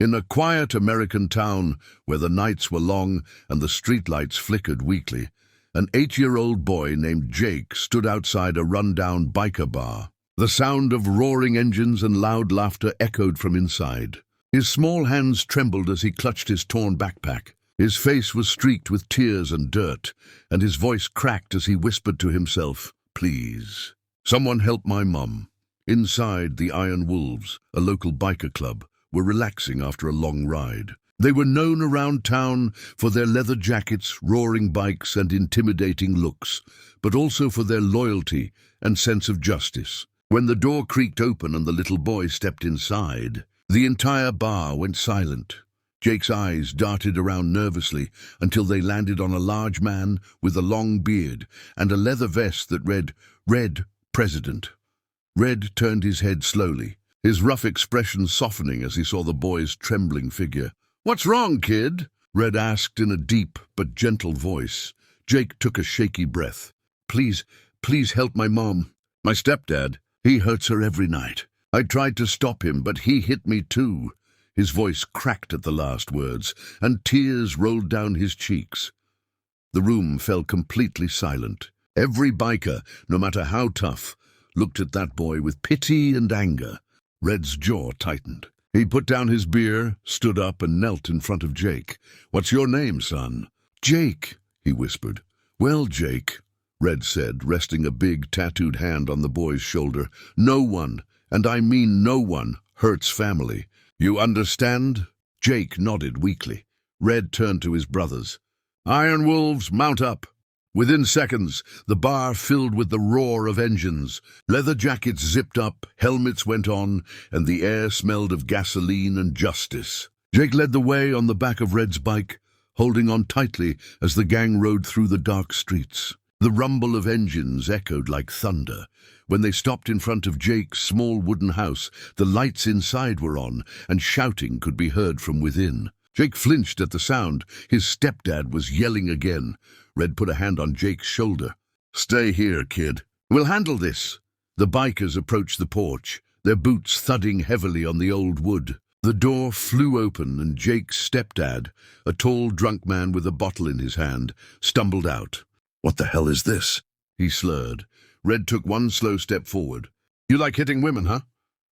In a quiet American town where the nights were long and the streetlights flickered weakly, an 8-year-old boy named Jake stood outside a rundown biker bar. The sound of roaring engines and loud laughter echoed from inside. His small hands trembled as he clutched his torn backpack. His face was streaked with tears and dirt, and his voice cracked as he whispered to himself, "Please, someone help my mum." Inside, the Iron Wolves, a local biker club, were relaxing after a long ride. They were known around town for their leather jackets, roaring bikes, and intimidating looks, but also for their loyalty and sense of justice. When the door creaked open and the little boy stepped inside, the entire bar went silent. Jake's eyes darted around nervously until they landed on a large man with a long beard and a leather vest that read, "Red President." Red turned his head slowly, his rough expression softening as he saw the boy's trembling figure. "What's wrong, kid?" Red asked in a deep but gentle voice. Jake took a shaky breath. Please help my mom. My stepdad, he hurts her every night. I tried to stop him, but he hit me too." His voice cracked at the last words, and tears rolled down his cheeks. The room fell completely silent. Every biker, no matter how tough, looked at that boy with pity and anger. Red's jaw tightened. He put down his beer, stood up, and knelt in front of Jake. "What's your name, son?" "Jake," he whispered. "Well, Jake," Red said, resting a big, tattooed hand on the boy's shoulder, "no one, and I mean no one, hurts family. You understand?" Jake nodded weakly. Red turned to his brothers. "Iron Wolves, mount up." Within seconds, the bar filled with the roar of engines. Leather jackets zipped up, helmets went on, and the air smelled of gasoline and justice. Jake led the way on the back of Red's bike, holding on tightly as the gang rode through the dark streets. The rumble of engines echoed like thunder. When they stopped in front of Jake's small wooden house, the lights inside were on, and shouting could be heard from within. Jake flinched at the sound. His stepdad was yelling again. Red put a hand on Jake's shoulder. "Stay here, kid. We'll handle this." The bikers approached the porch, their boots thudding heavily on the old wood. The door flew open and Jake's stepdad, a tall drunk man with a bottle in his hand, stumbled out. "What the hell is this?" he slurred. Red took one slow step forward. "You like hitting women, huh?"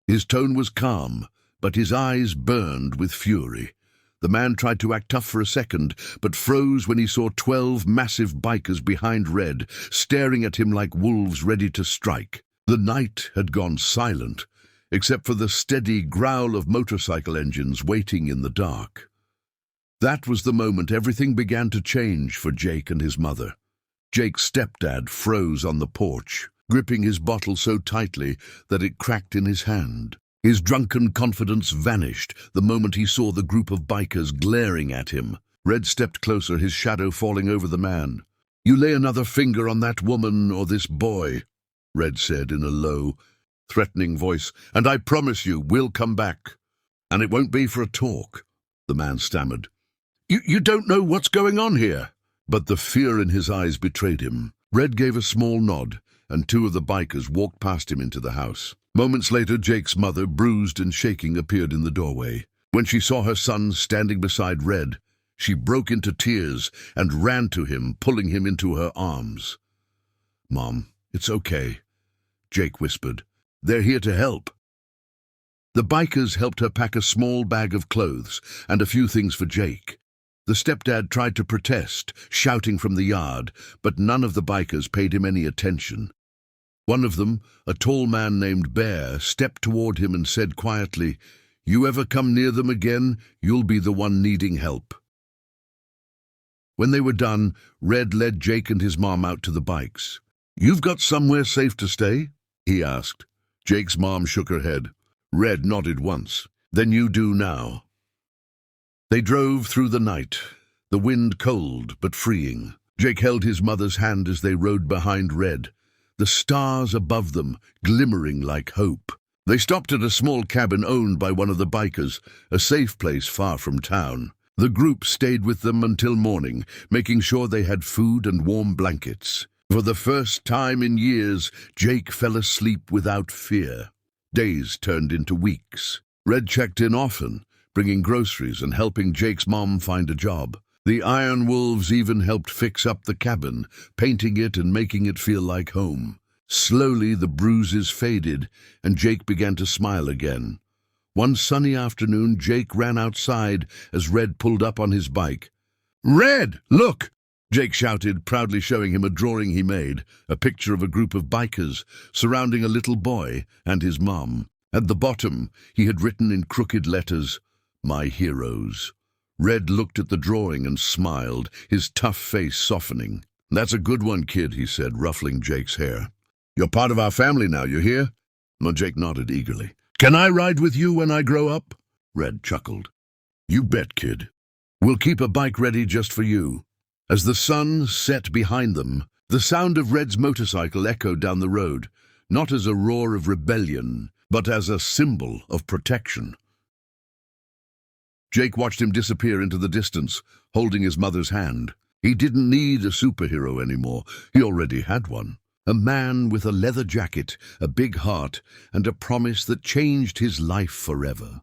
His tone was calm, but his eyes burned with fury. The man tried to act tough for a second, but froze when he saw 12 massive bikers behind Red, staring at him like wolves ready to strike. The night had gone silent, except for the steady growl of motorcycle engines waiting in the dark. That was the moment everything began to change for Jake and his mother. Jake's stepdad froze on the porch, gripping his bottle so tightly that it cracked in his hand. His drunken confidence vanished the moment he saw the group of bikers glaring at him. Red stepped closer, his shadow falling over the man. "You lay another finger on that woman or this boy," Red said in a low, threatening voice, "and I promise you we'll come back. And it won't be for a talk," the man stammered. You don't know what's going on here." But the fear in his eyes betrayed him. Red gave a small nod, and 2 of the bikers walked past him into the house. Moments later, Jake's mother, bruised and shaking, appeared in the doorway. When she saw her son standing beside Red, she broke into tears and ran to him, pulling him into her arms. "Mom, it's okay," Jake whispered. "They're here to help." The bikers helped her pack a small bag of clothes and a few things for Jake. The stepdad tried to protest, shouting from the yard, but none of the bikers paid him any attention. One of them, a tall man named Bear, stepped toward him and said quietly, "You ever come near them again, you'll be the one needing help." When they were done, Red led Jake and his mom out to the bikes. "You've got somewhere safe to stay?" he asked. Jake's mom shook her head. Red nodded once. "Then you do now." They drove through the night, the wind cold but freeing. Jake held his mother's hand as they rode behind Red, the stars above them glimmering like hope. They stopped at a small cabin owned by one of the bikers, a safe place far from town. The group stayed with them until morning, making sure they had food and warm blankets. For the first time in years, Jake fell asleep without fear. Days turned into weeks. Red checked in often, bringing groceries and helping Jake's mom find a job. The Iron Wolves even helped fix up the cabin, painting it and making it feel like home. Slowly, the bruises faded, and Jake began to smile again. One sunny afternoon, Jake ran outside as Red pulled up on his bike. "Red, look!" Jake shouted, proudly showing him a drawing he made, a picture of a group of bikers surrounding a little boy and his mom. At the bottom, he had written in crooked letters, "My heroes." Red looked at the drawing and smiled, his tough face softening. "That's a good one, kid," he said, ruffling Jake's hair. "You're part of our family now, you hear?" Jake nodded eagerly. "Can I ride with you when I grow up?" Red chuckled. "You bet, kid. We'll keep a bike ready just for you." As the sun set behind them, the sound of Red's motorcycle echoed down the road, not as a roar of rebellion, but as a symbol of protection. Jake watched him disappear into the distance, holding his mother's hand. He didn't need a superhero anymore. He already had one. A man with a leather jacket, a big heart, and a promise that changed his life forever.